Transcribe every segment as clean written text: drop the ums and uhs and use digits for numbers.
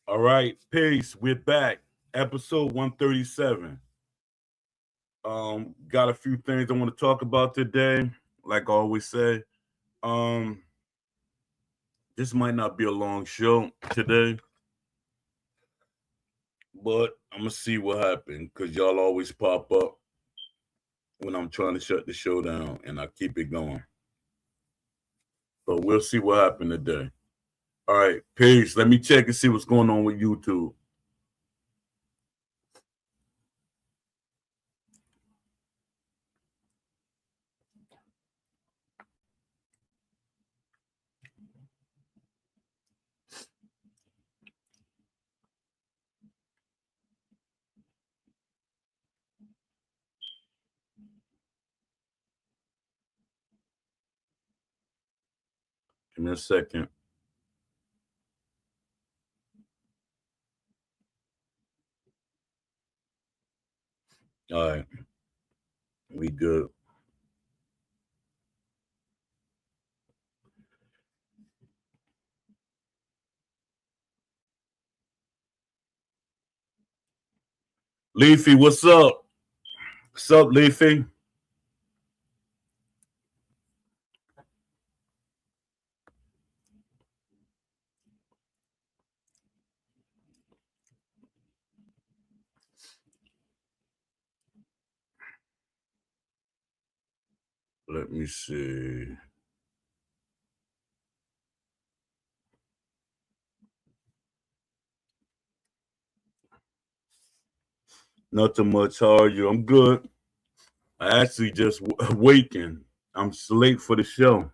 All right, peace. We're back. Episode 137. Got a few things I want to talk about today. Like I always say, um, this might not be a long show today, but I'm gonna see what happens because y'all always pop up when I'm trying to shut the show down, and I keep it going. But we'll see what happens today. All right, peace. Let me check and see what's going on with YouTube. Give me a second. All right, we good. Leafy, what's up? What's up, Leafy? Let me see. Nothing much. How are you? I'm good. I actually just awakened. I'm late for the show.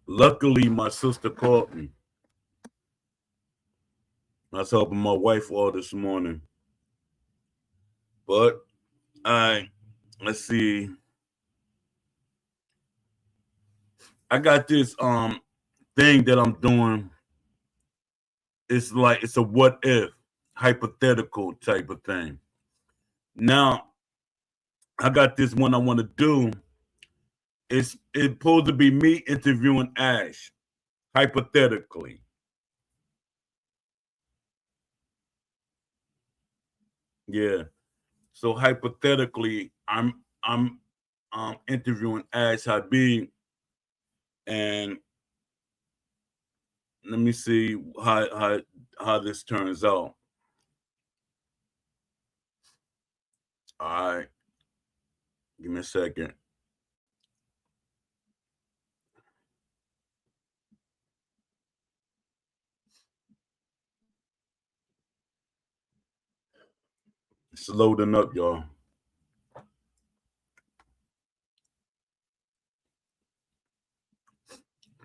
Luckily, my sister called me. I was helping my wife all this morning. But I let's see. I got this thing that I'm doing. It's like it's a what if hypothetical type of thing. Now I got this one I want to do. It's supposed to be me interviewing Ash hypothetically. Yeah. So hypothetically, I'm interviewing Ash Habib, and let me see how this turns out. All right, give me a second. It's loading up, y'all.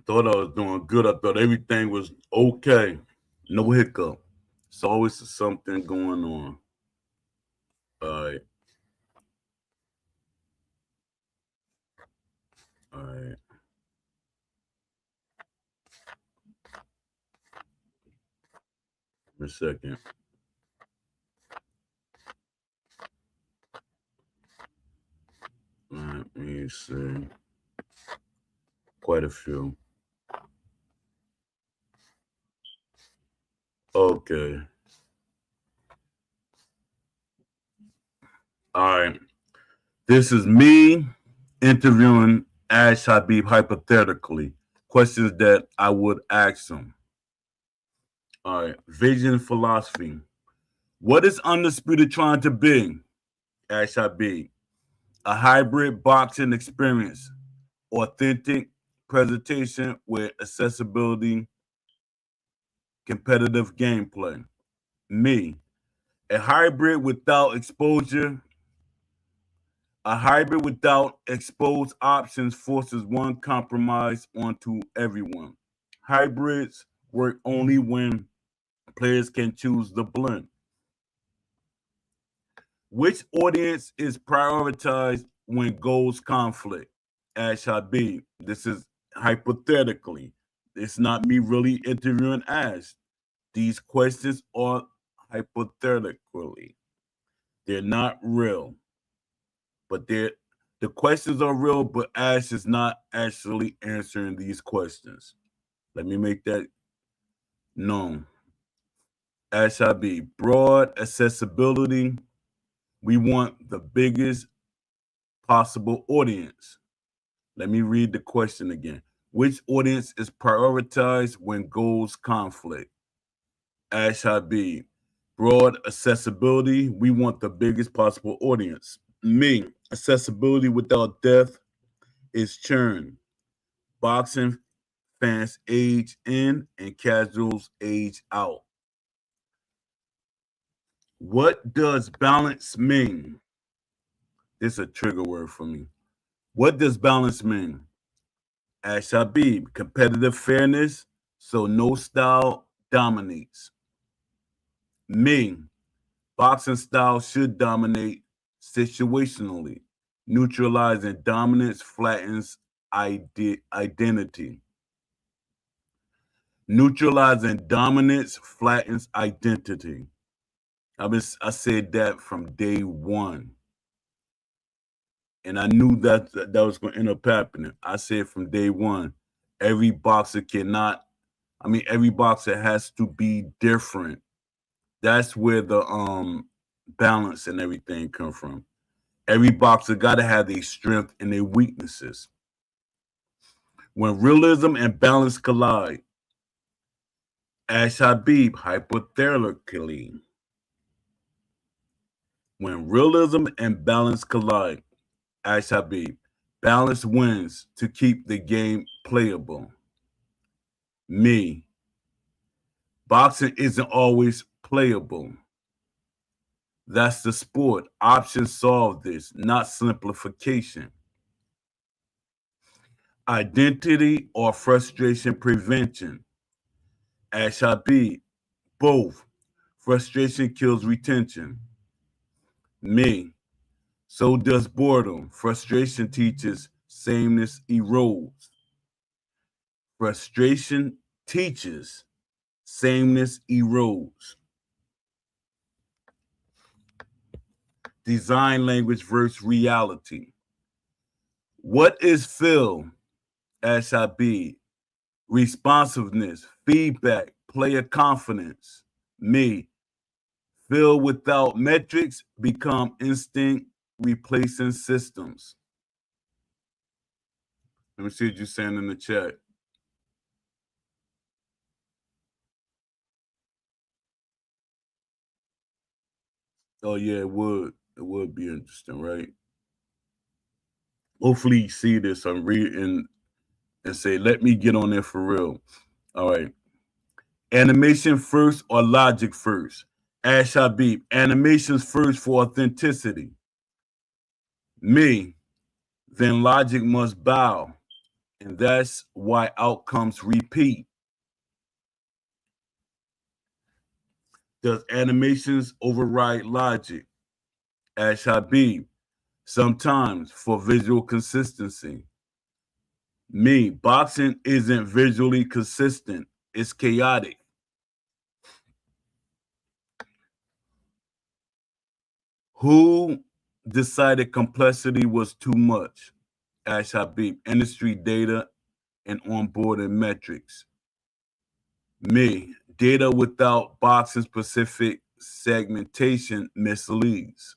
Thought I was doing good. I thought everything was okay. No hiccup. It's always something going on. All right, all right. Give me a second. Let me see. Quite a few. Okay. All right. This is me interviewing Ash Habib hypothetically. Questions that I would ask him. All right. Vision philosophy. What is Undisputed trying to be? Ash Habib. A hybrid boxing experience. Authentic presentation with accessibility, competitive gameplay. Me. A hybrid without exposure. A hybrid without exposed options forces one compromise onto everyone. Hybrids work only when players can choose the blend. Which audience is prioritized when goals conflict? Ash Habib. This is hypothetically. It's not me really interviewing Ash. These questions are hypothetically. They're not real, but the questions are real, but Ash is not actually answering these questions. Let me make that known. Ash Habib, broad accessibility. We want the biggest possible audience. Let me read the question again. Which audience is prioritized when goals conflict? Ash Habib, broad accessibility. We want the biggest possible audience. Me, accessibility without depth is churn. Boxing fans age in and casuals age out. What does balance mean? This is a trigger word for me. What does balance mean? Ash Habib, competitive fairness, so no style dominates. Me, boxing style should dominate situationally. Neutralizing dominance flattens identity. Neutralizing dominance flattens identity. I said that from day one. And I knew that was going to end up happening. I said from day one, every boxer every boxer has to be different. That's where the balance and everything come from. Every boxer got to have their strength and their weaknesses. When realism and balance collide, Ash Habib, hypothetically. When realism and balance collide, Ash Habib, balance wins to keep the game playable. Me, boxing isn't always playable. That's the sport. Options solve this, not simplification. Identity or frustration prevention. Ash Habib, both. Frustration kills retention. Me, so does boredom. Frustration teaches, sameness erodes. Frustration teaches, sameness erodes. Design language versus reality. What is Phil? Ash Habib. Responsiveness, feedback, player confidence. Me, Phil without metrics become instinct replacing systems. Let me see what you're saying in the chat. Oh yeah, it would. It would be interesting, right? Hopefully you see this. I'm reading and say, let me get on there for real. All right. Animation first or logic first? Ash Habib, animations first for authenticity. Me, then logic must bow. And that's why outcomes repeat. Does animations override logic? Ash Habib, sometimes for visual consistency. Me, boxing isn't visually consistent, it's chaotic. Who decided complexity was too much? Ash Habib, industry data and onboarding metrics. Me, data without boxing specific segmentation misleads.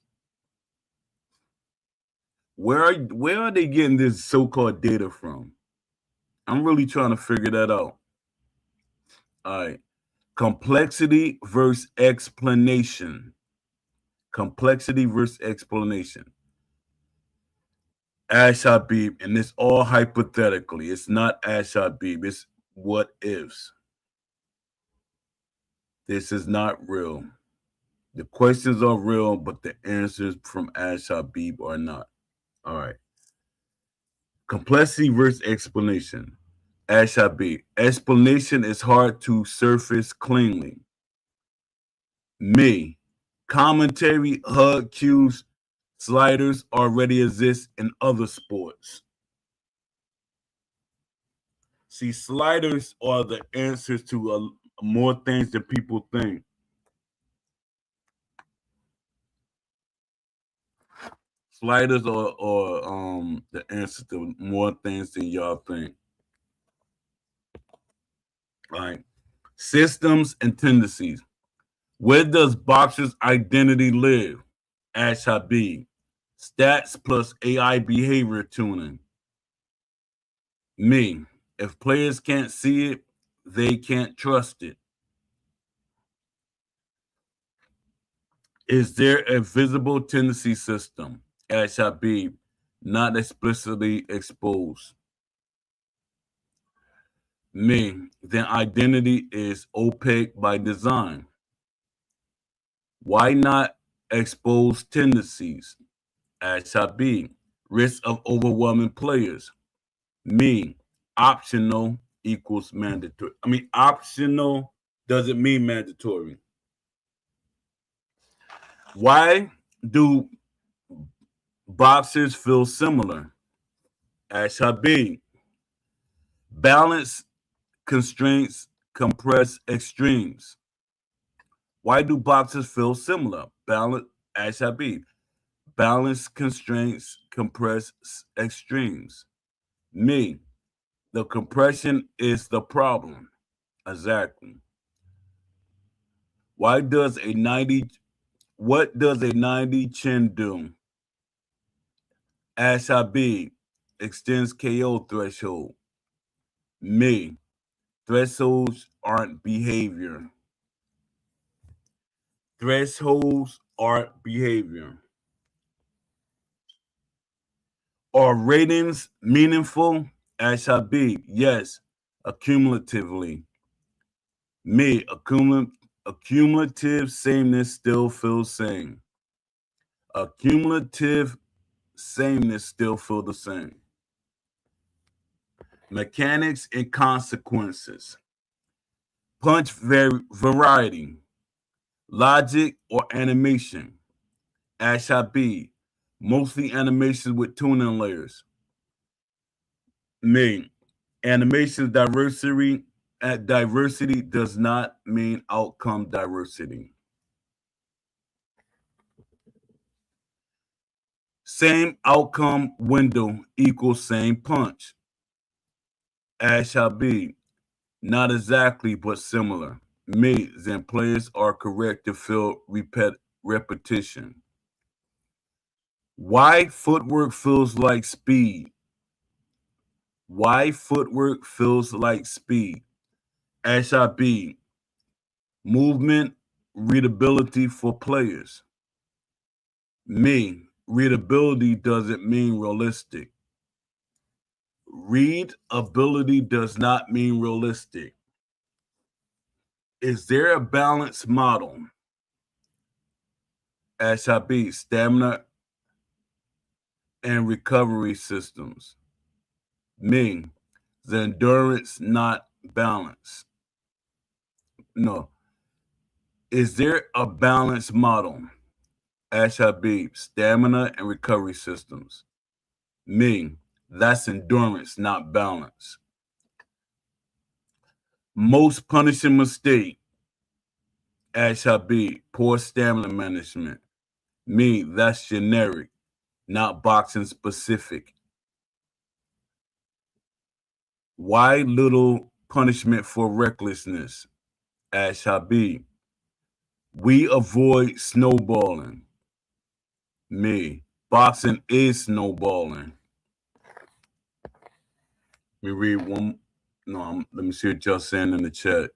Where are they getting this so-called data from? I'm really trying to figure that out. All right. Complexity versus explanation. Complexity versus explanation. Ash Habib, and it's all hypothetically. It's not Ash Habib. It's what ifs. This is not real. The questions are real, but the answers from Ash Habib are not. All right. Complexity versus explanation. Ash Habib. Explanation is hard to surface cleanly. Me. Commentary, hug cues, sliders already exist in other sports. See, sliders are the answers to more things than people think. Sliders are the answer to more things than y'all think. All right. Systems and tendencies. Where does boxer's identity live? Ash Habib. Stats plus AI behavior tuning. Me. If players can't see it, they can't trust it. Is there a visible tendency system? Ash Habib. Not explicitly exposed. Me. Then identity is opaque by design. Why not expose tendencies? Ash Habib. Risk of overwhelming players. Me. Optional equals mandatory. I mean, optional doesn't mean mandatory. Why do boxers feel similar? Ash Habib. Balance constraints compress extremes. Why do boxers feel similar? Balance, Ash Habib. Balance constraints compress extremes. Me. The compression is the problem. Exactly. Why does a 90 what does a 90 chin do? Ash Habib extends KO threshold. Me. Thresholds aren't behavior. Thresholds aren't behavior. Are ratings meaningful? Ash Habib. Yes. Accumulatively. Me. Accumulative sameness still feels same. Accumulative sameness still feel the same. Mechanics and consequences. Punch variety. Logic or animation. Ash Habib. Mostly animations with tuning layers. Me. Animation diversity does not mean outcome diversity. Same outcome window equals same punch. Ash Habib. Not exactly, but similar. Me. Then players are correct to feel repetition. Why footwork feels like speed? Why footwork feels like speed? Ash Habib. Movement readability for players. Me. Readability doesn't mean realistic. Readability does not mean realistic. Is there a balanced model? Ash Habib. Stamina and recovery systems. Ming. The endurance, not balance. No. Is there a balanced model? Ash Habib. Stamina and recovery systems. Ming. That's endurance, not balance. Most punishing mistake. Ash Habib. Poor stamina management. Me. That's generic, not boxing specific. Why little punishment for recklessness? Ash Habib. We avoid snowballing. Me. Boxing is snowballing. Let me read one. No, let me see what y'all saying in the chat.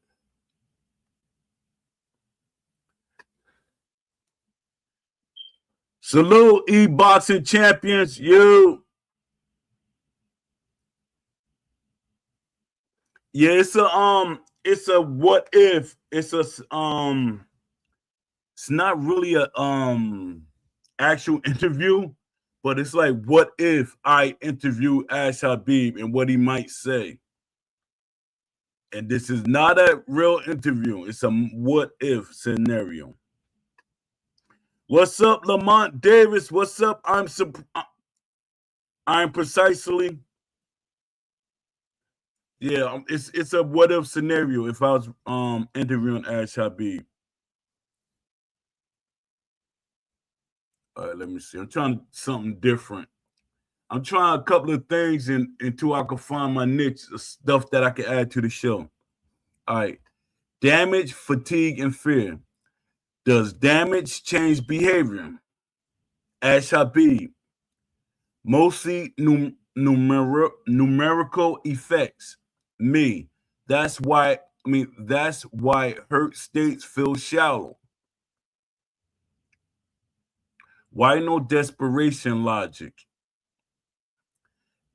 Salute, e-boxing champions. You. Yeah, it's a what if. It's not really a actual interview, but it's like, what if I interview Ash Habib and what he might say? And this is not a real interview. It's a what if scenario. What's up, Lamont Davis? What's up? I'm precisely. Yeah, it's a what if scenario if I was interviewing Ash Habib. All right, let me see. I'm trying something different. I'm trying a couple of things until I can find my niche, stuff that I can add to the show. All right. Damage, fatigue, and fear. Does damage change behavior? Ash Habib. Mostly numerical effects. Me. That's why hurt states feel shallow. Why no desperation logic?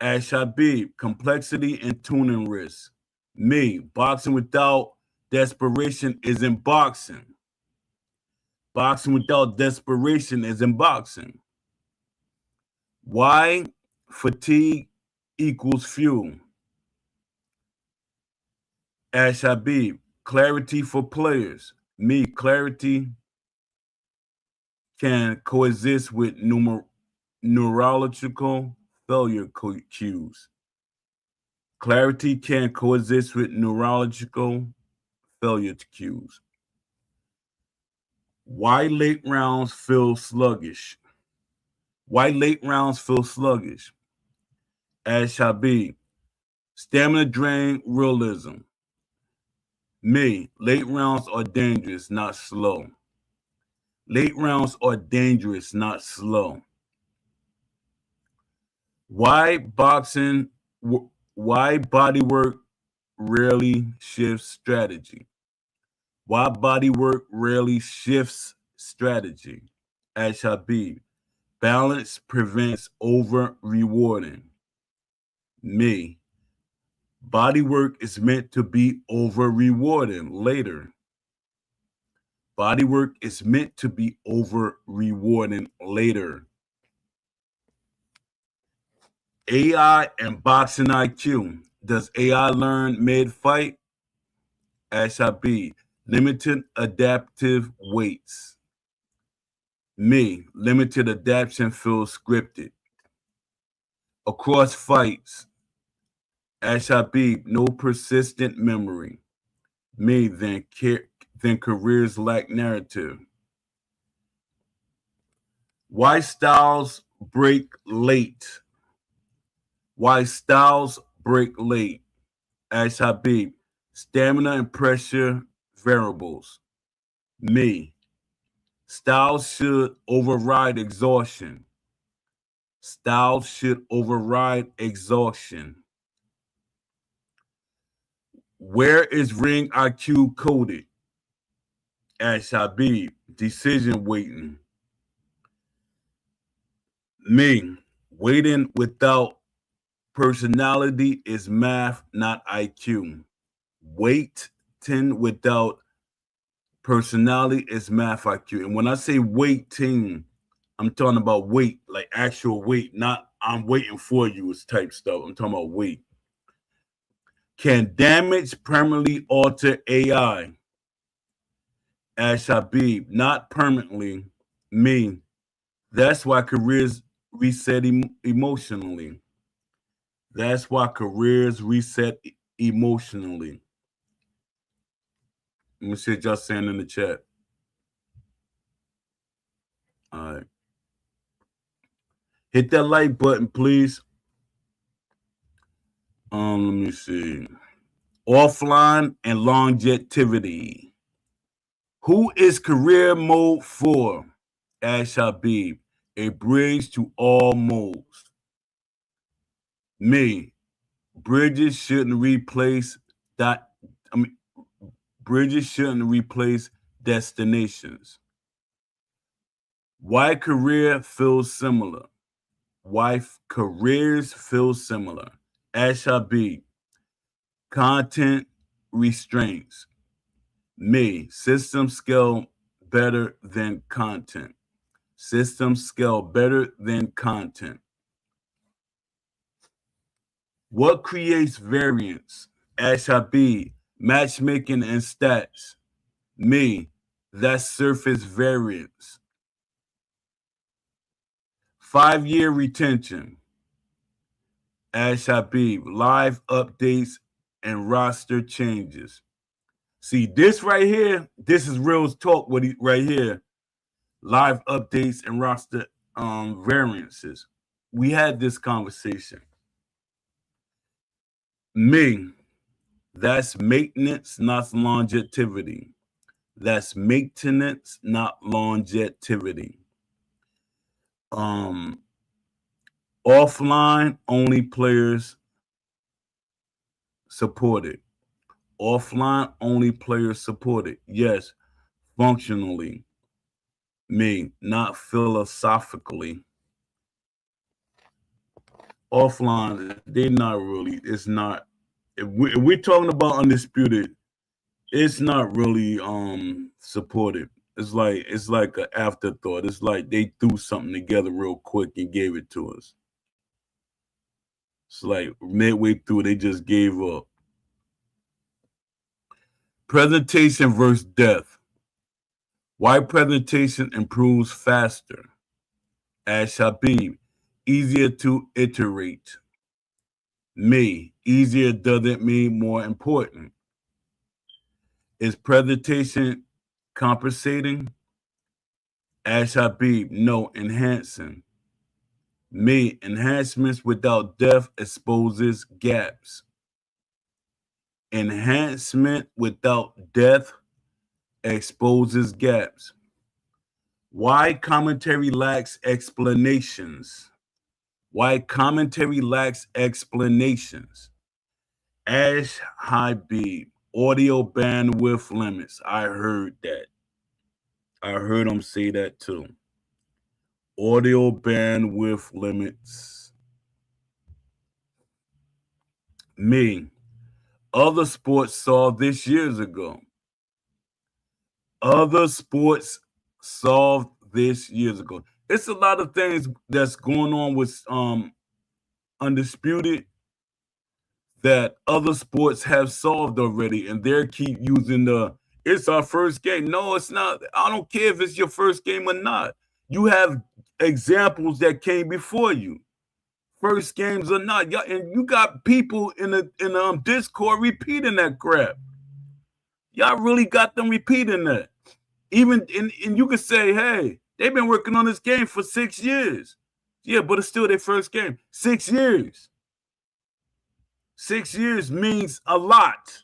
Ash Habib, complexity and tuning risk. Me, boxing without desperation isn't boxing. Boxing without desperation isn't boxing. Why fatigue equals fuel? Ash Habib, clarity for players. Me, clarity can coexist with neurological failure cues. Clarity can coexist with neurological failure cues. Why late rounds feel sluggish? Why late rounds feel sluggish? Ash Habib, stamina drain realism. Me, late rounds are dangerous, not slow. Late rounds are dangerous, not slow. Why boxing? Why bodywork rarely shifts strategy? Why bodywork rarely shifts strategy? Ash Habib, balance prevents over rewarding. Me, bodywork is meant to be over rewarding later. Bodywork is meant to be over rewarding later. AI and boxing IQ. Does AI learn mid fight? Ash Habib, limited adaptive weights. Me, limited adaptation feels scripted. Across fights, Ash Habib, no persistent memory. Me, then careers lack narrative. Why styles break late? Why styles break late? Ash Habib, stamina and pressure variables. Me, styles should override exhaustion. Styles should override exhaustion. Where is ring IQ coded? Ash Habib, decision waiting. Me, waiting without personality is math, not IQ. Waiting without personality is math IQ. And when I say waiting, I'm talking about wait, like actual wait, not I'm waiting for you type stuff. I'm talking about wait. Can damage permanently alter AI? Ash Habib, not permanently. Me, that's why careers reset emotionally. That's why careers reset emotionally. Let me see what y'all saying in the chat. All right. Hit that like button, please. Let me see. Offline and longevity. Who is career mode for? Ash Habib, a bridge to all modes. Me, bridges shouldn't replace that. Bridges shouldn't replace destinations. Why career feels similar? Why careers feel similar? Ash Habib, content restraints. Me, system scale better than content. System scale better than content. What creates variance? Ash Habib, matchmaking and stats. Me, that's surface variance. 5-year retention. Ash Habib, live updates and roster changes. See, this right here, this is real talk right here. Live updates and roster variances. We had this conversation. Me, That's maintenance, not longevity. That's maintenance, not longevity. Um, Offline, only players supported. Offline, only players supported. Yes, functionally. Me, not philosophically. Offline, they're not really. It's not. If we're talking about undisputed, it's not really supported. It's like an afterthought. It's like they threw something together real quick and gave it to us. It's like midway through, they just gave up. Presentation versus death. Why presentation improves faster? Ash Habib, easier to iterate. Me, easier doesn't mean more important. Is presentation compensating? Ash Habib, no, enhancing. Me, enhancements without depth exposes gaps. Enhancement without depth exposes gaps. Why commentary lacks explanations? Why commentary lacks explanations? Ash Habib, audio bandwidth limits. I heard that. I heard him say that too. Audio bandwidth limits. Me, other sports solved this years ago. Other sports solved this years ago. It's a lot of things that's going on with undisputed that other sports have solved already, and they keep using the it's our first game. No, it's not. I don't care if it's your first game or not. You have examples that came before you, first games or not. And you got people in the Discord repeating that crap. Y'all really got them repeating that. Even and you could say, hey, they've been working on this game for 6 years. Yeah, but it's still their first game. 6 years. 6 years means a lot.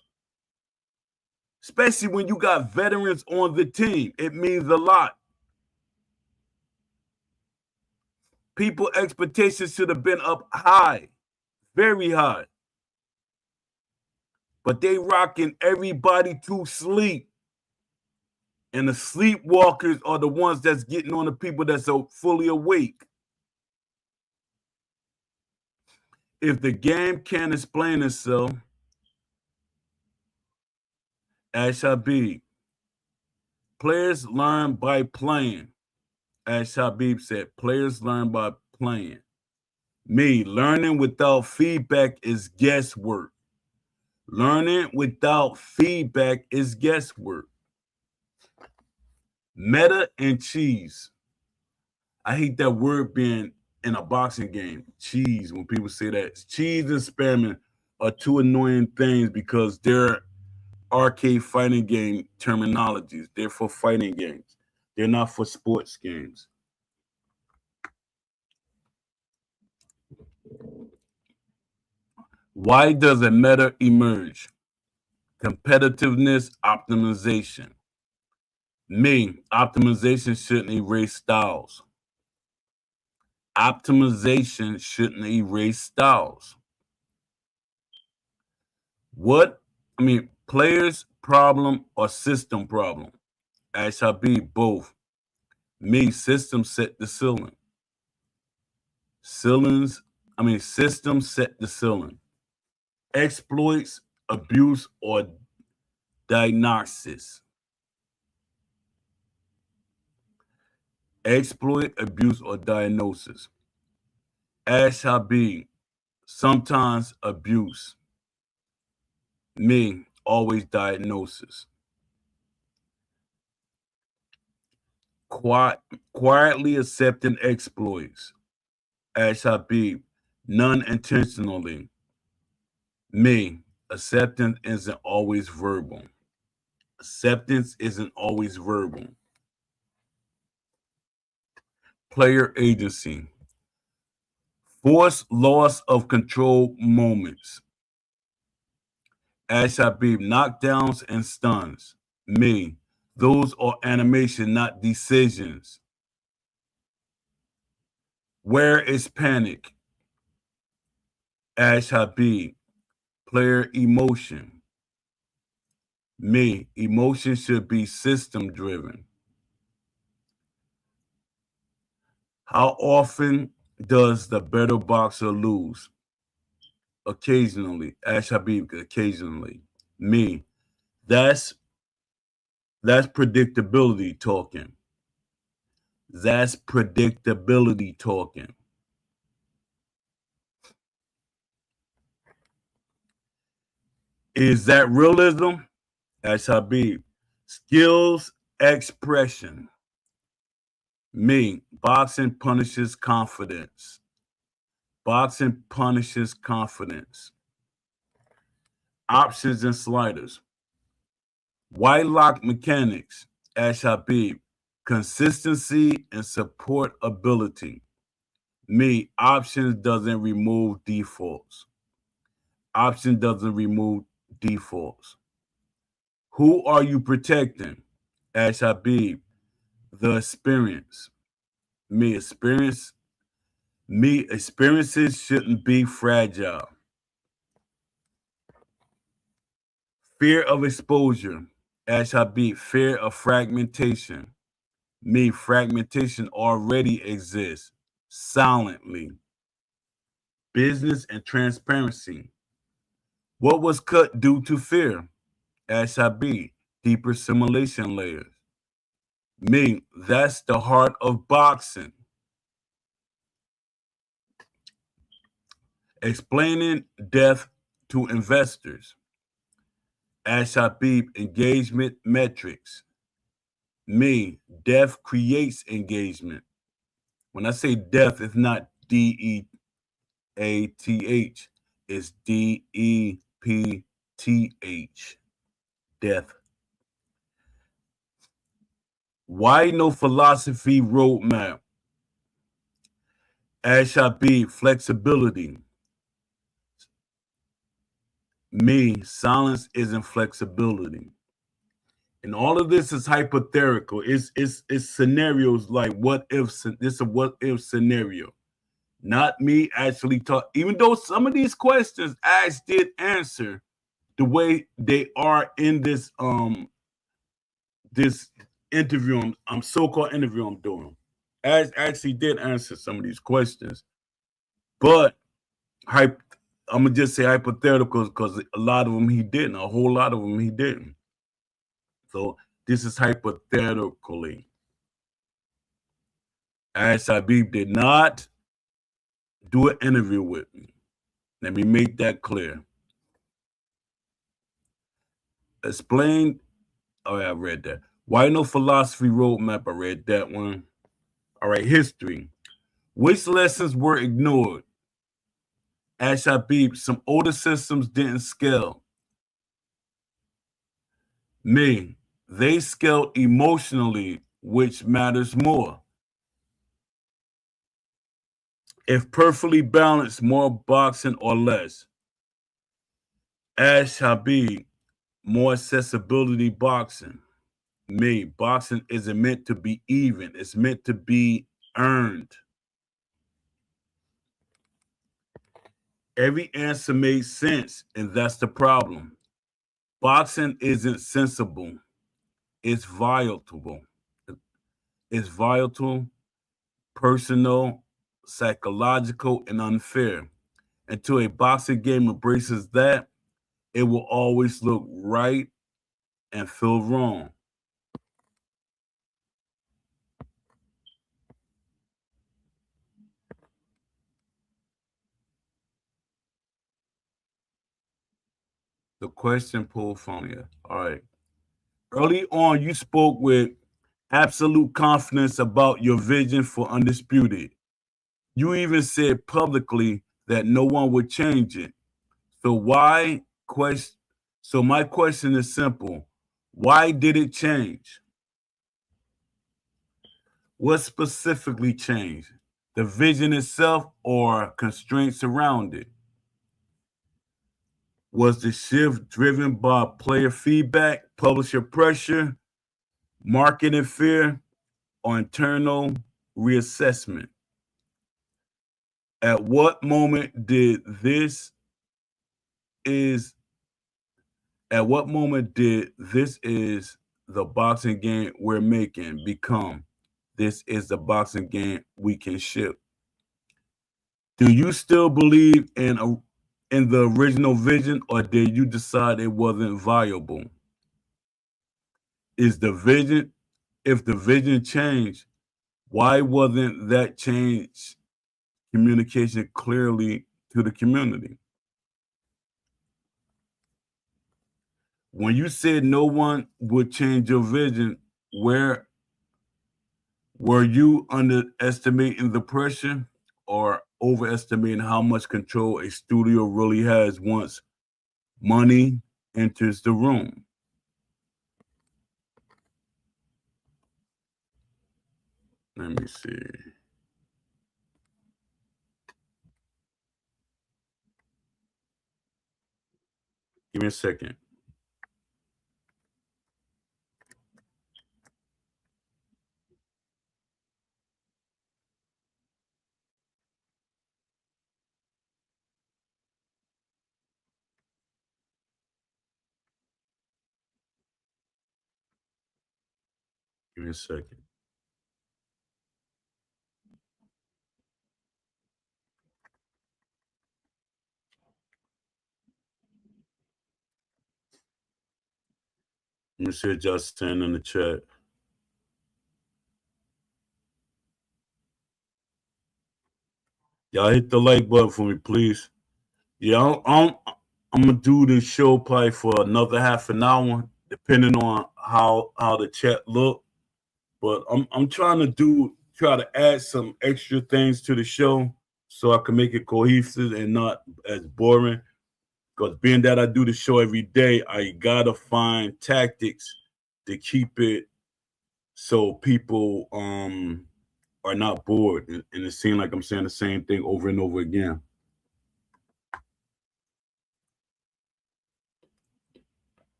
Especially when you got veterans on the team. It means a lot. People expectations should have been up high, very high. But they rocking everybody to sleep. And the sleepwalkers are the ones that's getting on the people that's so fully awake. If the game can't explain itself, Ash Habib, players learn by playing. Ash Habib said, players learn by playing. Me, learning without feedback is guesswork. Learning without feedback is guesswork. Meta and cheese. I hate that word being in a boxing game. Cheese, when people say that. Cheese and spamming are two annoying things because they're arcade fighting game terminologies. They're for fighting games. They're not for sports games. Why does a meta emerge? Competitiveness optimization. Me, optimization shouldn't erase styles. Optimization shouldn't erase styles. Players problem or system problem? Ash Habib, both. Me, system set the ceiling. System set the ceiling. Exploits, abuse, or diagnosis. Exploit, abuse, or diagnosis. Ash Habib, sometimes abuse. Me, always diagnosis. Quietly accepting exploits. Ash Habib, none intentionally. Me, acceptance isn't always verbal. Acceptance isn't always verbal. Player agency. Forced loss of control moments. Ash Habib, knockdowns and stuns. Me, those are animation, not decisions. Where is panic? Ash Habib, player emotion. Me, emotion should be system driven. How often does the better boxer lose? Occasionally. Ash Habib, occasionally. Me, that's predictability talking. That's predictability talking. Is that realism? Ash Habib. Skills expression. Me, boxing punishes confidence. Boxing punishes confidence. Options and sliders. White lock mechanics. Ash Habib. Consistency and support ability. Me, options doesn't remove defaults. Option doesn't remove defaults. Who are you protecting? Ash Habib. The experience. Me, experiences shouldn't be fragile. Fear of exposure. Ash Habib. Fear of fragmentation. Me, fragmentation already exists silently. Business and transparency. What was cut due to fear? Ash Habib. Deeper simulation layers. Me, that's the heart of boxing. Explaining death to investors. Ash Habib, engagement metrics. Me, death creates engagement. When I say death, it's not DEATH, it's DEPTH, death. Why no philosophy roadmap? Ash Habib, flexibility. Me, silence isn't flexibility. And all of this is hypothetical. It's scenarios like what if. This is a what if scenario. Not me actually talk. Even though some of these questions Ash did answer the way they are in this this interview, I'm so-called interview I'm doing. Ash actually did answer some of these questions, but I'm gonna just say hypotheticals because a lot of them he didn't. A whole lot of them he didn't. So this is hypothetically. Ash Habib did not do an interview with me. Let me make that clear. Explain. Oh, yeah, I read that. Why no philosophy roadmap? I read that one. All right, history. Which lessons were ignored? Ash Habib, some older systems didn't scale. Me, they scaled emotionally, which matters more. If perfectly balanced, more boxing or less. Ash Habib, more accessibility boxing. Me, boxing isn't meant to be even, it's meant to be earned. Every answer made sense, and that's the problem. Boxing isn't sensible, it's volatile. It's volatile, personal, psychological, and unfair. Until a boxing game embraces that, it will always look right and feel wrong. The question pulled from you. All right. Early on, you spoke with absolute confidence about your vision for Undisputed. You even said publicly that no one would change it. So why question? So my question is simple: why did it change? What specifically changed? The vision itself or constraints around it? Was the shift driven by player feedback, publisher pressure, marketing fear, or internal reassessment? At what moment did this is at what moment did this is the boxing game we're making become this is the boxing game we can ship? Do you still believe in the original vision, or did you decide it wasn't viable? Is the vision If the vision changed, why wasn't that change communication clearly to the community? When you said no one would change your vision, where were you underestimating the pressure or overestimating how much control a studio really has once money enters the room? Let me see. Give me a second. Give me a second. Let me see what y'all saying in the chat. Y'all hit the like button for me, please. Yeah, I'm gonna do this show probably for another half an hour, depending on how the chat look. But I'm trying to try to add some extra things to the show so I can make it cohesive and not as boring. Because being that I do the show every day, I gotta find tactics to keep it so people are not bored and it seems like I'm saying the same thing over and over again.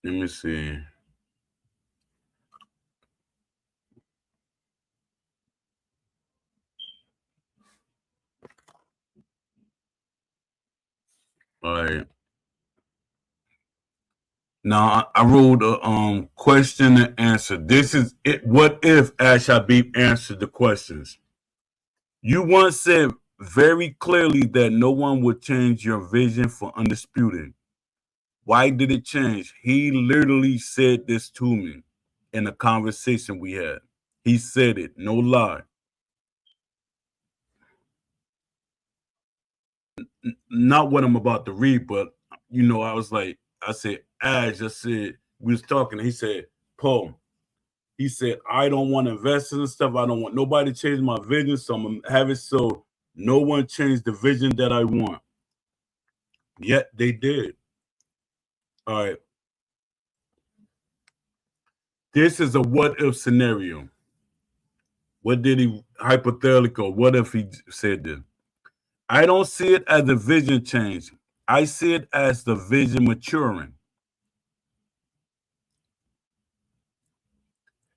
Let me see. All right. Now I wrote a question and answer. This is it. What if Ash Habib answered the questions? You once said very clearly that no one would change your vision for Undisputed. Why did it change? He literally said this to me in a conversation we had. He said it, no lie. Not what I'm about to read, but I was like, I said, Ash, I said, we was talking. He said, Paul, he said, I don't want investors and stuff. I don't want nobody to change my vision. So I'm gonna have it so no one changed the vision that I want. Yet they did. All right. This is a what if scenario. What did he hypothetical? What if he said this? I don't see it as a vision change. I see it as the vision maturing.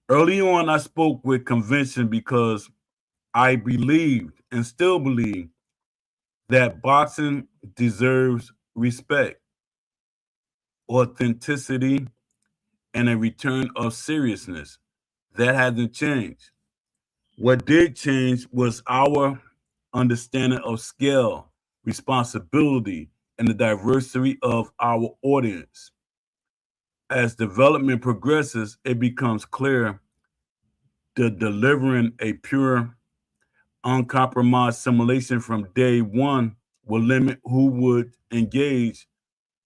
Early on, I spoke with conviction because I believed and still believe that boxing deserves respect, authenticity, and a return of seriousness. That hasn't changed. What did change was our understanding of scale, responsibility, and the diversity of our audience. As development progresses, it becomes clear that delivering a pure, uncompromised simulation from day one will limit who would engage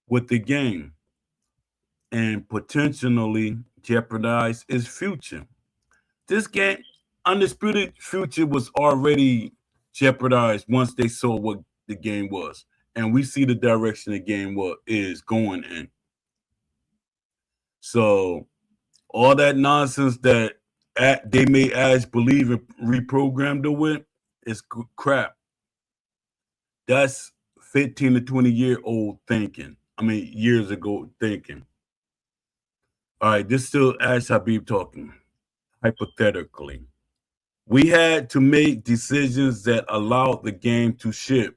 with the game and potentially jeopardize its future. This game, Undisputed Future, was already jeopardized once they saw what the game was. And we see the direction the game is going in. So all that nonsense that they made Ash believe and reprogrammed her with is crap. That's 15 to 20-year-old thinking. I mean, years ago thinking. All right, this is still Ash Habib talking, hypothetically. We had to make decisions that allowed the game to shift,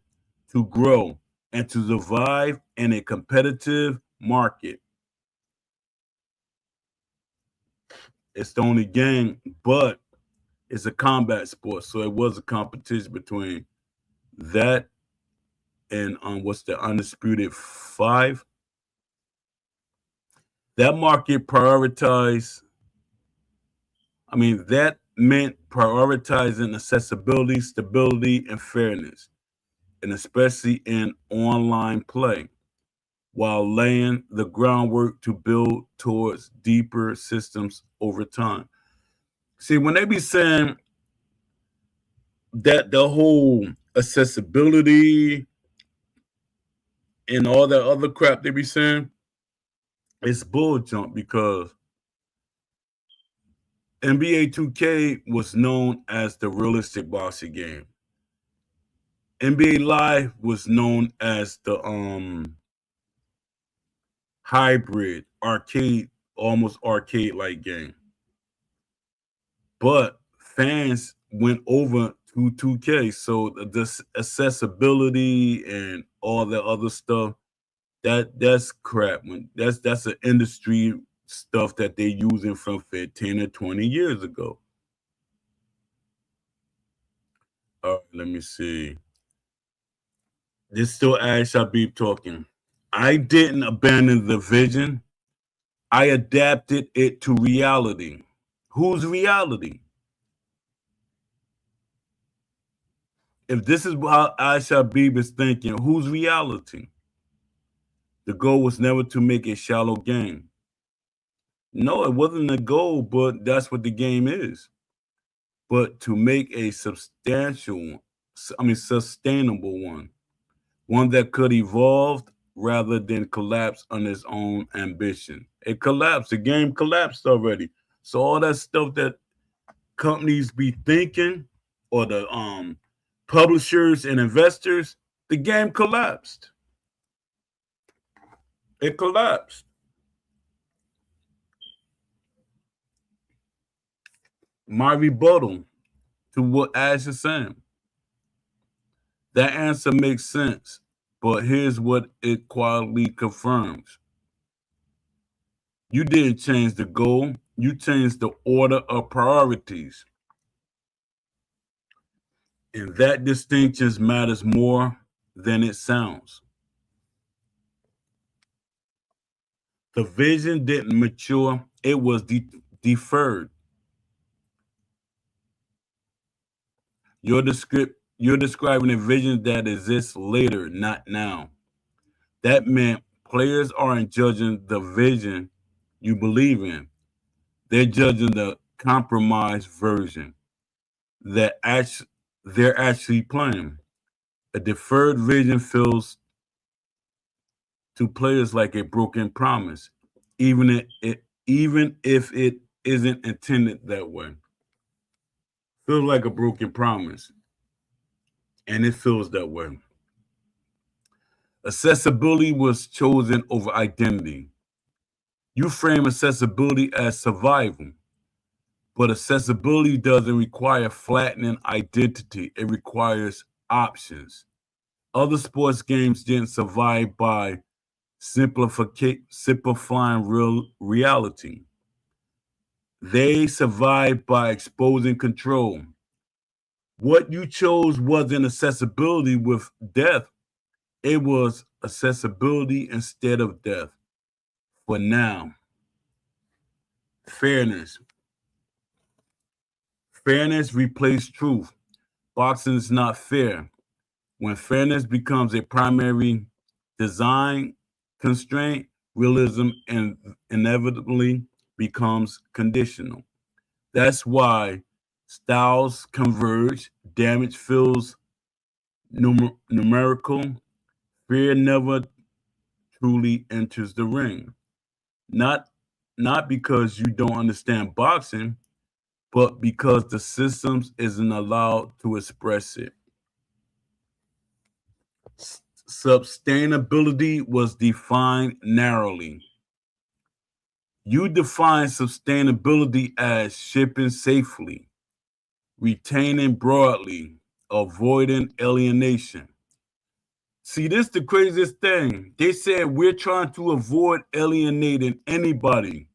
to grow, and to survive in a competitive market. It's the only game, but it's a combat sport, so it was a competition between that and what's the Undisputed 5. That market prioritized. I mean, that meant prioritizing accessibility, stability, and fairness, and especially in online play, while laying the groundwork to build towards deeper systems over time. See, when they be saying that the whole accessibility and all that other crap they be saying, it's bull jump because NBA 2K was known as the realistic boxing game. NBA Live was known as the hybrid arcade, almost arcade-like game. But fans went over to 2K, so this accessibility and all that other stuff, that's crap. That's an industry stuff that they're using from 15 or 20 years ago. All right, let me see. This still Ash Habib talking. I didn't abandon the vision. I adapted it to reality. Whose reality? If this is how Ash Habib is thinking, whose reality? The goal was never to make a shallow game. No, it wasn't a goal, but that's what the game is. But to make a sustainable one that could evolve rather than collapse on its own ambition. It collapsed. The game collapsed already. So all that stuff that companies be thinking, or the publishers and investors, the game collapsed. It collapsed. My rebuttal to what Ash is saying. That answer makes sense, but here's what it quietly confirms. You didn't change the goal, you changed the order of priorities. And that distinction matters more than it sounds. The vision didn't mature, it was deferred. You're describing a vision that exists later, not now. That meant players aren't judging the vision you believe in. They're judging the compromised version that they're actually playing. A deferred vision feels to players like a broken promise, even if it isn't intended that way. Feels like a broken promise, and it feels that way. Accessibility was chosen over identity. You frame accessibility as survival, but accessibility doesn't require flattening identity. It requires options. Other sports games didn't survive by simplifying reality. They survived by exposing control. What you chose wasn't accessibility with death. It was accessibility instead of death. For now, fairness. Fairness replaced truth. Boxing is not fair. When fairness becomes a primary design constraint, realism inevitably becomes conditional. That's why styles converge, damage feels numerical, fear never truly enters the ring. Not not because you don't understand boxing, but because the systems isn't allowed to express it. Sustainability was defined narrowly. You define sustainability as shipping safely, retaining broadly, avoiding alienation. See, this is the craziest thing. They said we're trying to avoid alienating anybody,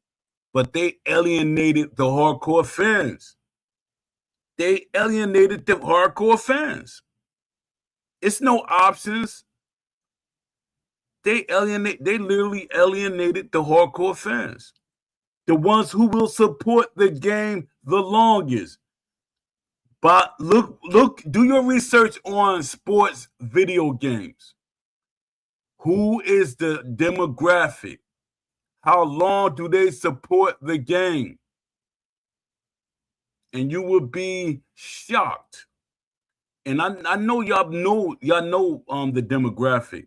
but they alienated the hardcore fans. They alienated the hardcore fans. It's no options. They literally alienated the hardcore fans. The ones who will support the game the longest. But look, do your research on sports video games. Who is the demographic? How long do they support the game? And you will be shocked. And I know y'all know the demographic,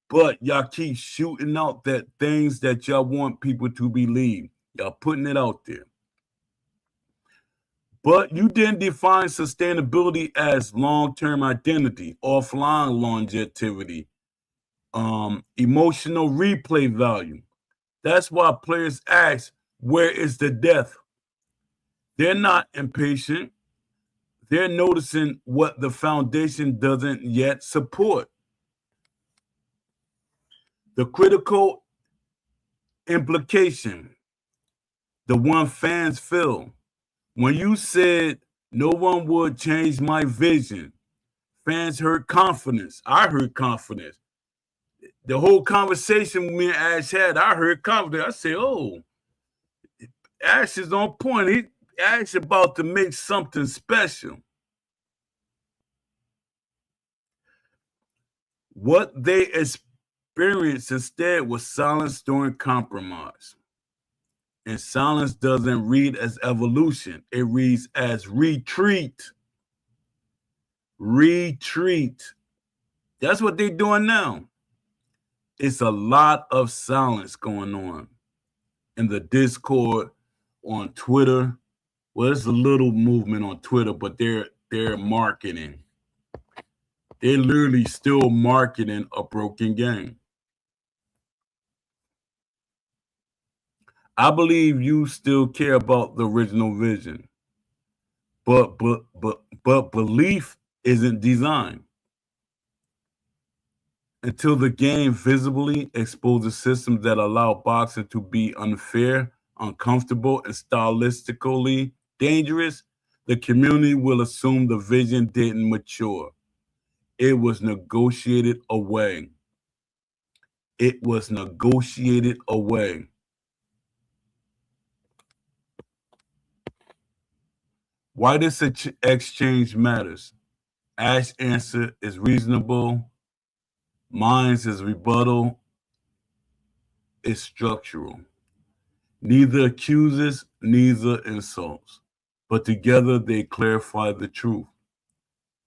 but y'all keep shooting out that things that y'all want people to believe. Y'all putting it out there. But you didn't define sustainability as long-term identity, offline longevity, emotional replay value. That's why players ask, where is the depth? They're not impatient. They're noticing what the foundation doesn't yet support. The critical implication, the one fans feel. When you said no one would change my vision, fans heard confidence. I heard confidence. The whole conversation me and Ash had, I heard confidence. I said, oh, Ash is on point. Ash about to make something special. What they experienced instead was silence during compromise. And silence doesn't read as evolution. It reads as retreat. Retreat. That's what they're doing now. It's a lot of silence going on in the Discord, on Twitter. Well, there's a little movement on Twitter, but they're marketing. They're literally still marketing a broken game. I believe you still care about the original vision, but belief isn't design. Until the game visibly exposes systems that allow boxing to be unfair, uncomfortable, and stylistically dangerous, the community will assume the vision didn't mature. It was negotiated away. It was negotiated away. Why this exchange matters? Ash's answer is reasonable. Mine's is rebuttal. It's structural. Neither accuses, neither insults, but together they clarify the truth.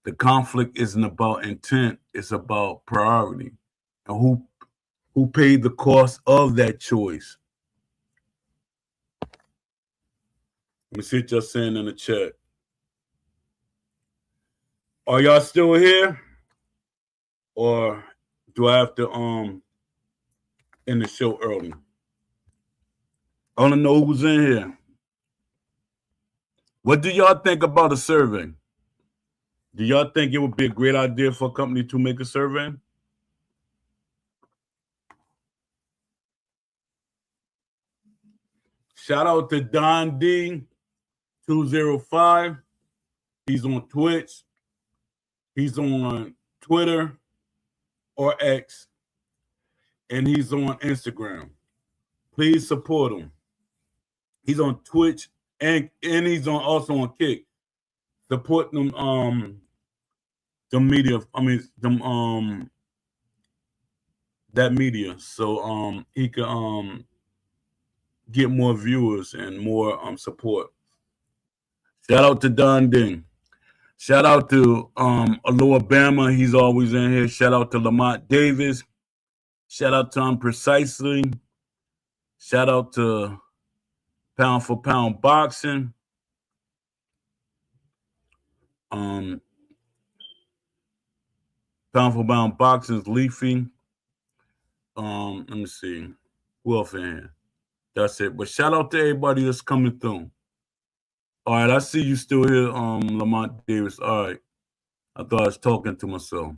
The conflict isn't about intent, it's about priority. And who paid the cost of that choice? Let me see what y'all saying in the chat. Are y'all still here? Or do I have to end the show early? I want to know who's in here. What do y'all think about a survey? Do y'all think it would be a great idea for a company to make a survey? Shout out to Don D205. He's on Twitch. He's on Twitter or X. And he's on Instagram. Please support him. He's on Twitch and he's also on Kick. Support them media. I mean that media. So he can get more viewers and more support. Shout out to Don Ding. Shout out to Aloha Bama. He's always in here. Shout out to Lamont Davis. Shout out to Precisely. Shout out to Pound for Pound Boxing. Pound for pound boxing's Leafy. Let me see. Who else in here? That's it. But shout out to everybody that's coming through. All right, I see you still here, Lamont Davis. All right. I thought I was talking to myself.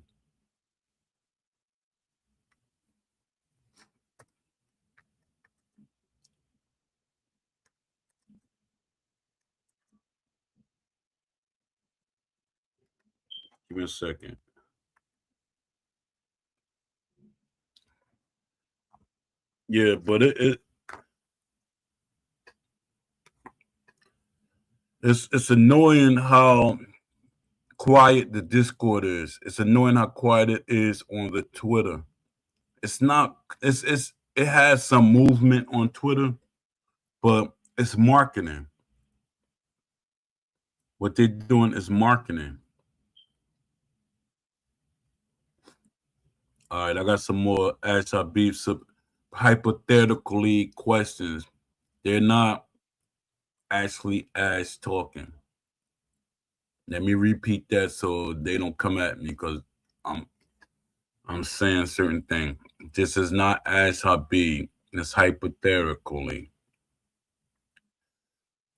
Give me a second. Yeah, but it's annoying how quiet the Discord is. It's annoying how quiet it is on the Twitter. It's not. It has some movement on Twitter, but it's marketing. What they're doing is marketing. All right, I got some more Ash Habib hypothetically questions. They're not actually Ash talking. Let me repeat that so they don't come at me because I'm saying certain things. This is not Ash Habib. It's hypothetically.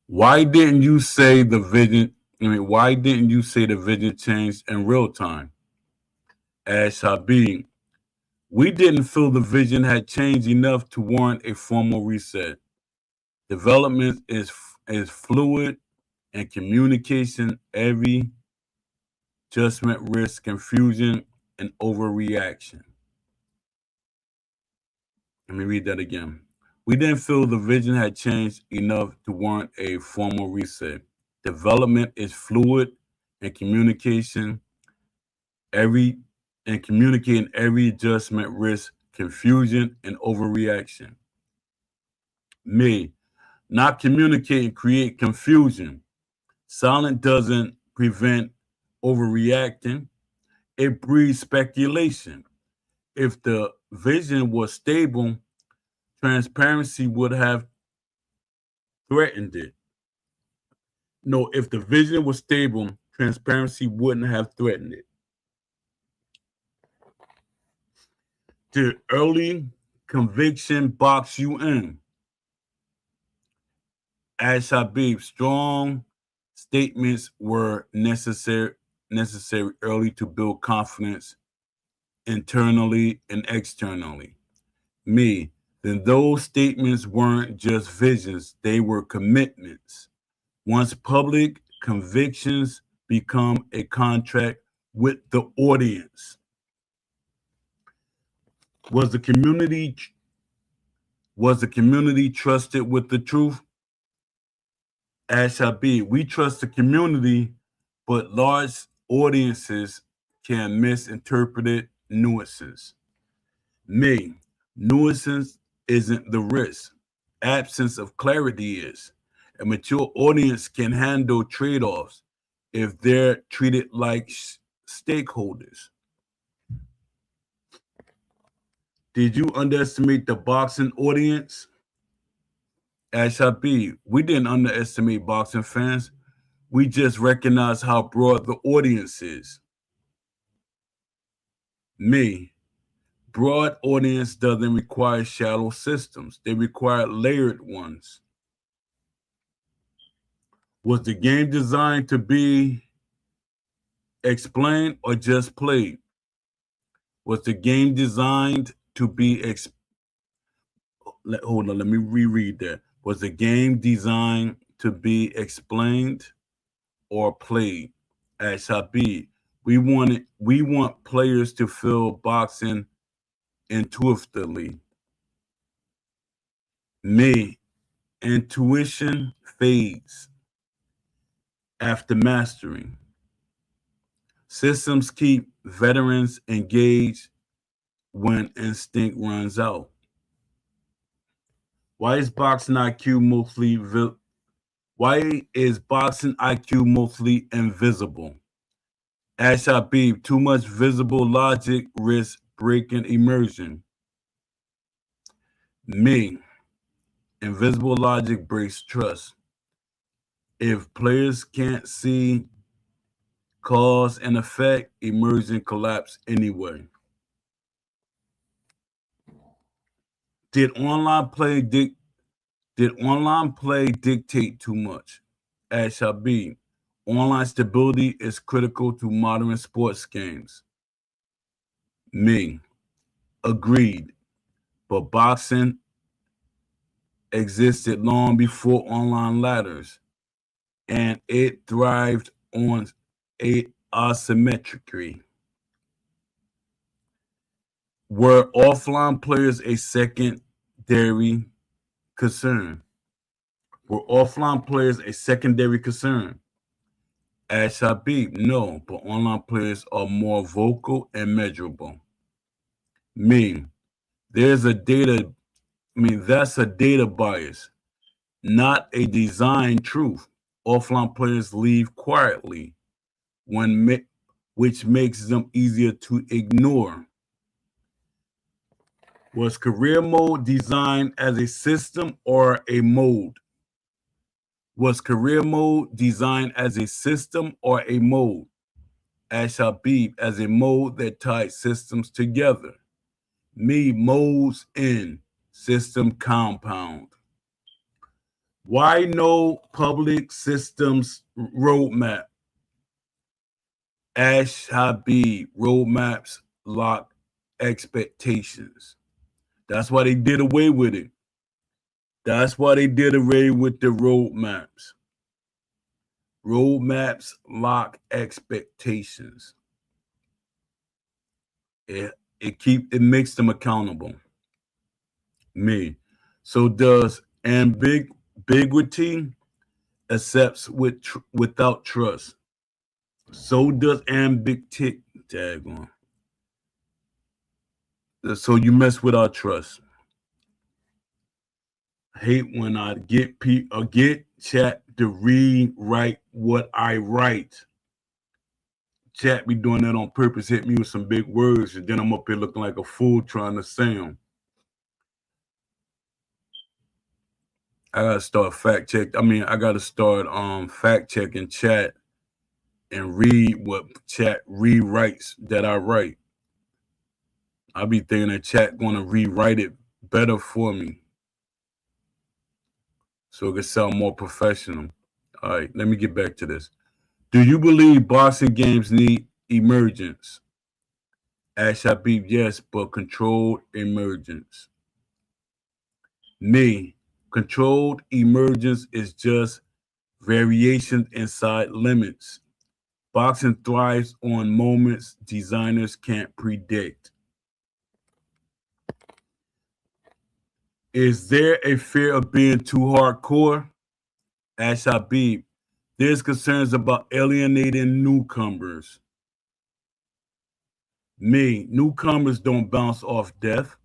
Why didn't you say the vision? Why didn't you say the vision changed in real time? Ash Habib. We didn't feel the vision had changed enough to warrant a formal reset. Development is fluid and communication every adjustment risk confusion and overreaction. Let me read that again. We didn't feel the vision had changed enough to warrant a formal reset. Development is fluid and communicating every adjustment risk confusion and overreaction. Me, not communicating create confusion. Silent doesn't prevent overreacting. It breeds speculation. If the vision was stable, transparency would have threatened it. No, if the vision was stable, transparency wouldn't have threatened it. Did early conviction box you in? Ash Habib, strong statements were necessary early to build confidence internally and externally. Me, then those statements weren't just visions, they were commitments. Once public convictions become a contract with the audience. Was the community trusted with the truth? Ash Habib, we trust the community, but large audiences can misinterpret nuances. Me, nuances isn't the risk. Absence of clarity is. A mature audience can handle trade-offs if they're treated like stakeholders. Did you underestimate the boxing audience? Ash Habib, we didn't underestimate boxing fans. We just recognize how broad the audience is. Me, broad audience doesn't require shallow systems. They require layered ones. Was the game designed to be explained or just played? Was the game designed to be hold on, let me reread that. Was the game designed to be explained or played? Ash Habib, we want players to feel boxing intuitively. Me, intuition fades after mastering. Systems keep veterans engaged when instinct runs out. Why is boxing IQ mostly invisible? Ash Habib, too much visible logic risks breaking immersion. Me, invisible logic breaks trust. If players can't see cause and effect, emergent collapse anyway. Did online play dictate too much? As shall be. Online stability is critical to modern sports games. Me. Agreed. But boxing existed long before online ladders, and it thrived on asymmetry. Were offline players a secondary concern? Were offline players a secondary concern? As shall be, no, but online players are more vocal and measurable. Me, there's a data, that's a data bias, not a design truth. Offline players leave quietly, which makes them easier to ignore. Was career mode designed as a system or a mode? Was career mode designed as a system or a mode? As shall be, as a mode that ties systems together. Me, modes in, system compound. Why no public systems roadmap? Ash Habib, roadmaps lock expectations. That's why they did away with it. That's why they did away with the roadmaps. Roadmaps lock expectations. It makes them accountable. Me. So does ambiguity accepts without trust. So does ambiguity. Daggone. So you mess with our trust. Hate when I get chat to rewrite what I write. Chat be doing that on purpose, hit me with some big words, and then I'm up here looking like a fool trying to say them. I gotta start fact checking chat and read what chat rewrites that I write. I be thinking that chat gonna rewrite it better for me, so it can sound more professional. All right, let me get back to this. Do you believe boxing games need emergence? Ash Habib, yes, but controlled emergence. Me, controlled emergence is just variation inside limits. Boxing thrives on moments designers can't predict. Is there a fear of being too hardcore? Ash Habib, there's concerns about alienating newcomers. Me, newcomers don't bounce off death.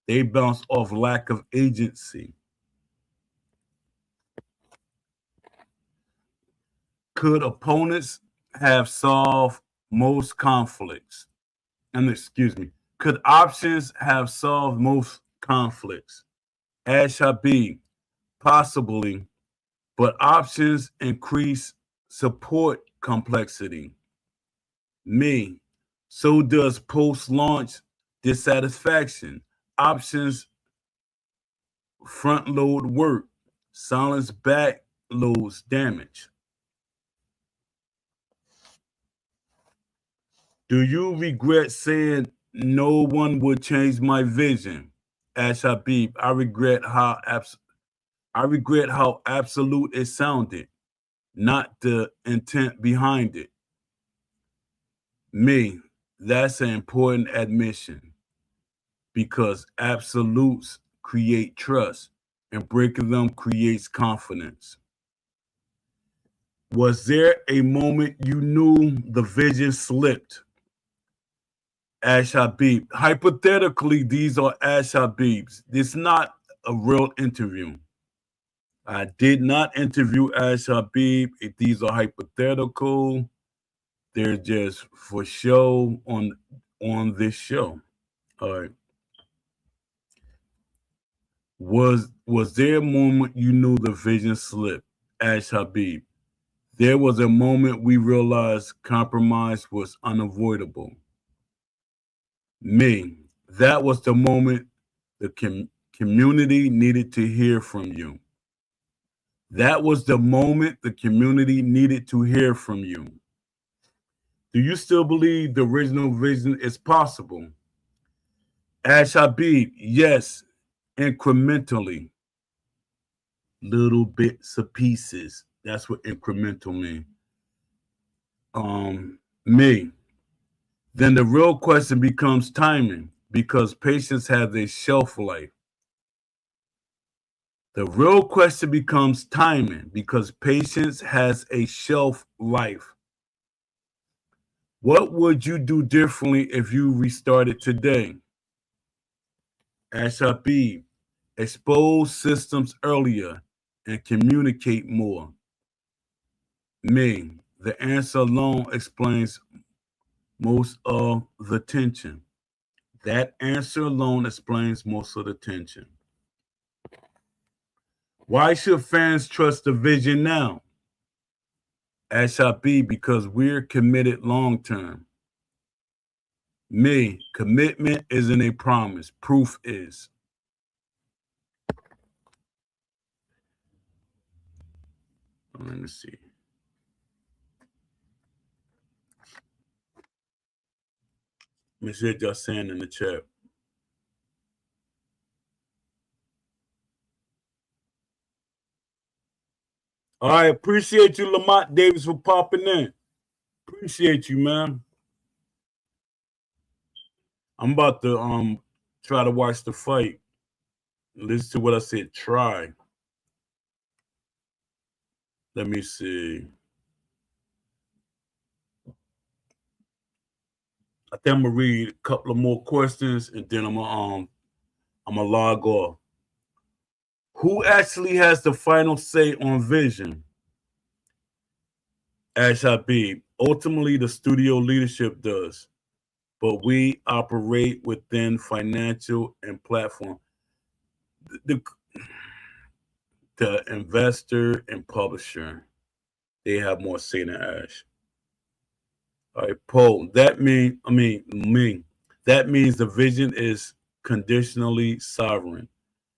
They bounce off lack of agency. Could opponents have solved most conflicts? And excuse me, could options have solved most conflicts? Ash Habib, possibly, but options increase support complexity. Me, so does post-launch dissatisfaction. Options front load work, silence back loads damage. Do you regret saying no one would change my vision? Ash Habib, I regret how absolute it sounded, not the intent behind it. Me, that's an important admission because absolutes create trust and breaking them creates confidence. Was there a moment you knew the vision slipped? Ash Habib. Hypothetically, these are Ash Habibs. This is not a real interview. I did not interview Ash Habib. If these are hypothetical, they're just for show on this show. All right. Was there a moment you knew the vision slipped? Ash Habib. There was a moment we realized compromise was unavoidable. Me, that was the moment the community needed to hear from you. That was the moment the community needed to hear from you. Do you still believe the original vision is possible? Ash Habib, yes, incrementally, little bits of pieces. That's what incremental mean. Me. Then the real question becomes timing because patience has a shelf life. The real question becomes timing because patience has a shelf life. What would you do differently if you restarted today? Ash Habib, expose systems earlier and communicate more. Me, the answer alone explains most of the tension. That answer alone explains most of the tension. Why should fans trust the vision now? Ash Habib, because we're committed long term. Me, commitment isn't a promise, proof is. Let me see. Let me see what y'all saying in the chat. All right, appreciate you, Lamont Davis, for popping in. Appreciate you, man. I'm about to try to watch the fight. Listen to what I said. Try. Let me see. I think I'm gonna read a couple of more questions and then I'm gonna log off. Who actually has the final say on vision? Ash Habib. Ultimately, the studio leadership does, but we operate within financial and platform. The investor and publisher, they have more say than Ash. All right, Paul. That means the vision is conditionally sovereign.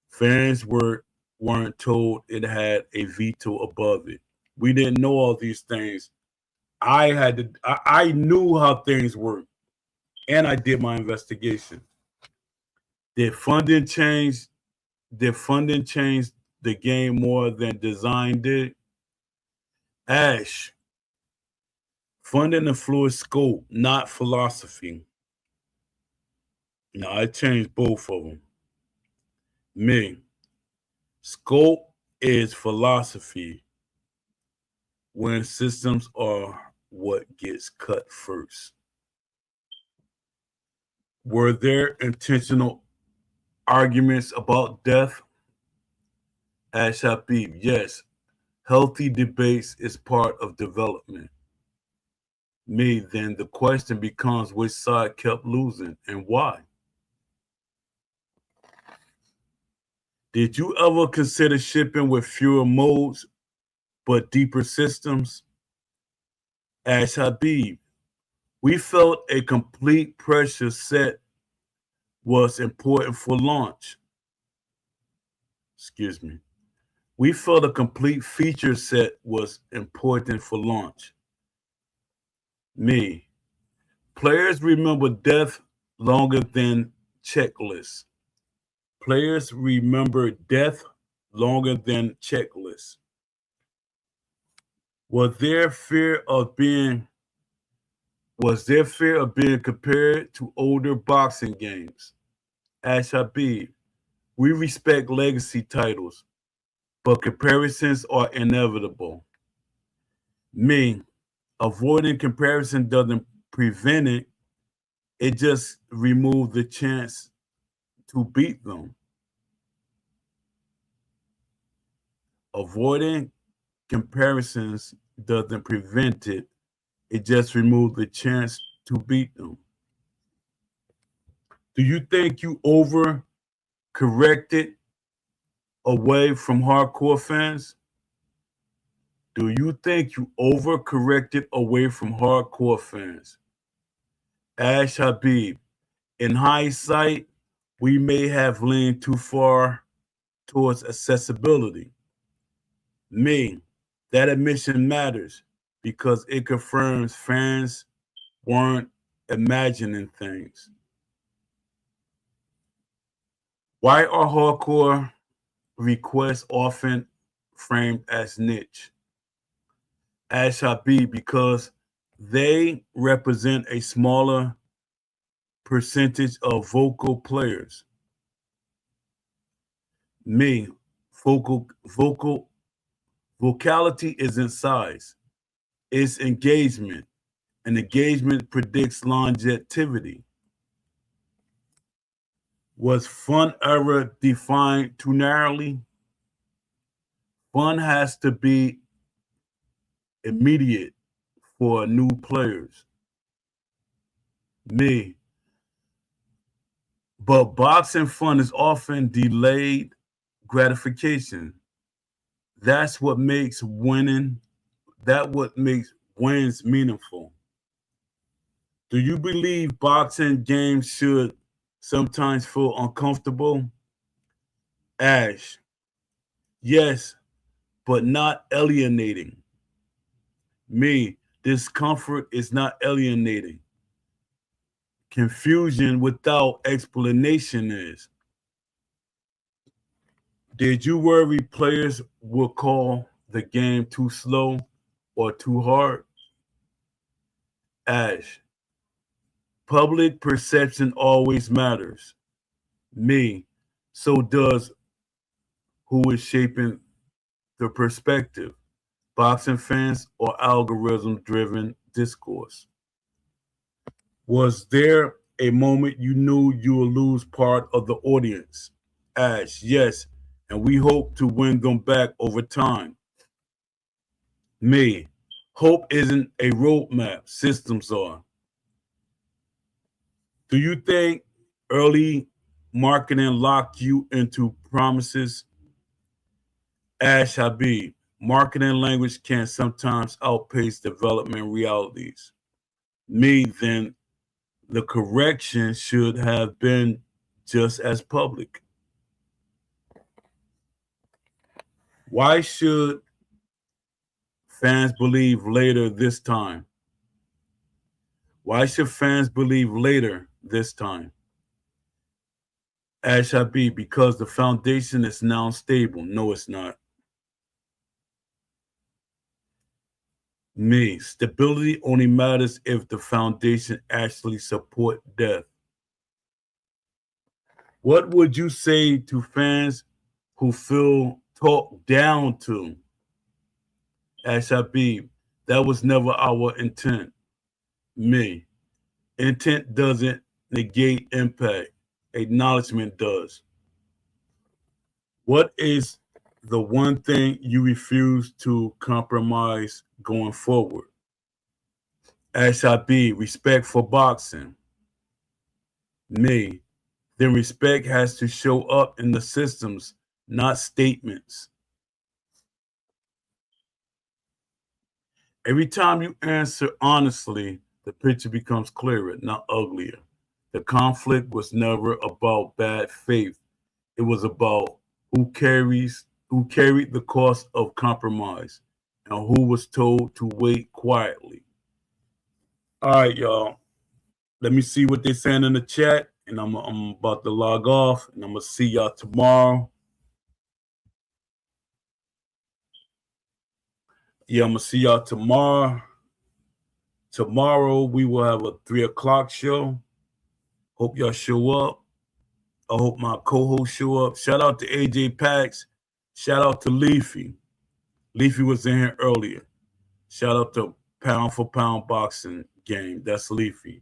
Fans weren't told it had a veto above it. We didn't know all these things. I knew how things worked, and I did my investigation. Did funding change? Did funding change the game more than design did? Ash, funding influenced scope, not philosophy. No, I changed both of them. Me, scope is philosophy when systems are what gets cut first. Were there intentional arguments about death? Ash Habib, yes. Healthy debates is part of development. Me, then the question becomes which side kept losing and why? Did you ever consider shipping with fewer modes but deeper systems? Ash Habib, we felt a complete pressure set was important for launch. Excuse me. We felt a complete feature set was important for launch. Me, players remember death longer than checklists. Players remember death longer than checklists. Was there fear of being compared to older boxing games? Ash Habib, we respect legacy titles, but comparisons are inevitable. Me, avoiding comparison doesn't prevent it, it just removes the chance to beat them. Avoiding comparisons doesn't prevent it, it just removes the chance to beat them. Do you think you over corrected away from hardcore fans? Do you think you overcorrected away from hardcore fans? Ash Habib, in hindsight, we may have leaned too far towards accessibility. Me, that admission matters because it confirms fans weren't imagining things. Why are hardcore requests often framed as niche? Ash Habib, because they represent a smaller percentage of vocal players. Me, vocal vocality isn't size, it's engagement, and engagement predicts longevity. Was fun era defined too narrowly? Fun has to be immediate for new players. Me, but boxing fun is often delayed gratification. That's what makes winning, that what makes wins meaningful. Do you believe boxing games should sometimes feel uncomfortable? Ash, yes, but not alienating. Me, discomfort is not alienating. Confusion without explanation is. Did you worry players will call the game too slow or too hard? Ash, public perception always matters. Me, so does who is shaping the perspective, boxing fans or algorithm driven discourse. Was there a moment you knew you would lose part of the audience? Ash, yes, and we hope to win them back over time. Me, hope isn't a roadmap, systems are. Do you think early marketing locked you into promises? Ash Habib, marketing language can sometimes outpace development realities. Me, then the correction should have been just as public. Why should fans believe later this time? Why should fans believe later this time? Ash Habib, because the foundation is now stable. No, it's not. Me, stability only matters if the foundation actually support depth. What would you say to fans who feel talked down to? Ash Habib, that was never our intent. Me, intent doesn't negate impact. Acknowledgement does. What is the one thing you refuse to compromise going forward? Ash Habib, respect for boxing. Me, then respect has to show up in the systems, not statements. Every time you answer honestly, the picture becomes clearer, not uglier. The conflict was never about bad faith. It was about who carried the cost of compromise and who was told to wait quietly. All right, y'all. Let me see what they're saying in the chat, and I'm about to log off, and I'm gonna see y'all tomorrow. Yeah, I'm gonna see y'all tomorrow. Tomorrow we will have a 3 o'clock show. Hope y'all show up. I hope my co-hosts show up. Shout out to AJ Pax. Shout out to Leafy. Leafy was in here earlier. Shout out to Pound for Pound Boxing Game. That's Leafy.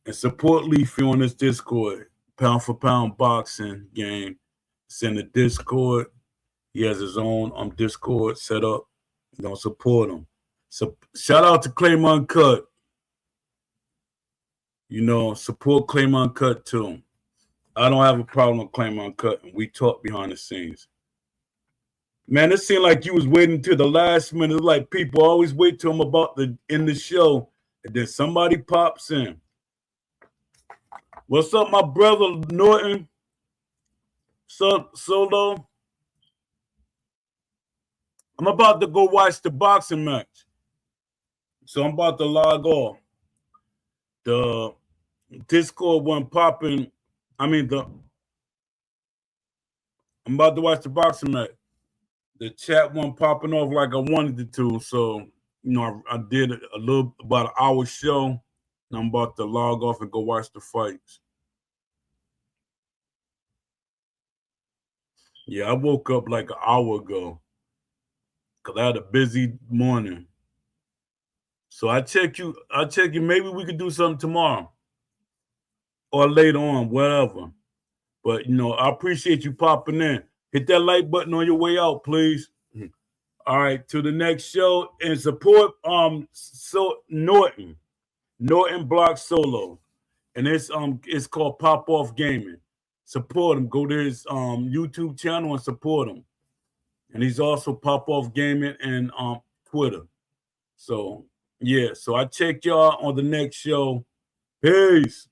And support Leafy on this Discord. Pound for Pound Boxing Game. It's in the Discord. He has his own Discord set up. Don't support him. So shout out to Claymont Cut. You know, support Claymont Cut too. I don't have a problem with Claymont Cut. We talk behind the scenes. Man, it seemed like you was waiting till the last minute. Like people always wait till I'm about to end the show, and then somebody pops in. What's up, my brother Norton? Solo? I'm about to go watch the boxing match. So I'm about to log off. The Discord wasn't popping. I'm about to watch the boxing match. The chat wasn't popping off like I wanted it to. So, I did about an hour show. And I'm about to log off and go watch the fights. Yeah, I woke up like an hour ago because I had a busy morning. So I check you. Maybe we could do something tomorrow or later on, whatever. But I appreciate you popping in. Hit that like button on your way out, please. All right, to the next show and support Norton Block Solo, and it's called Pop Off Gaming. Support him. Go to his YouTube channel and support him. And he's also Pop Off Gaming and Twitter. So yeah, so I check y'all on the next show. Peace.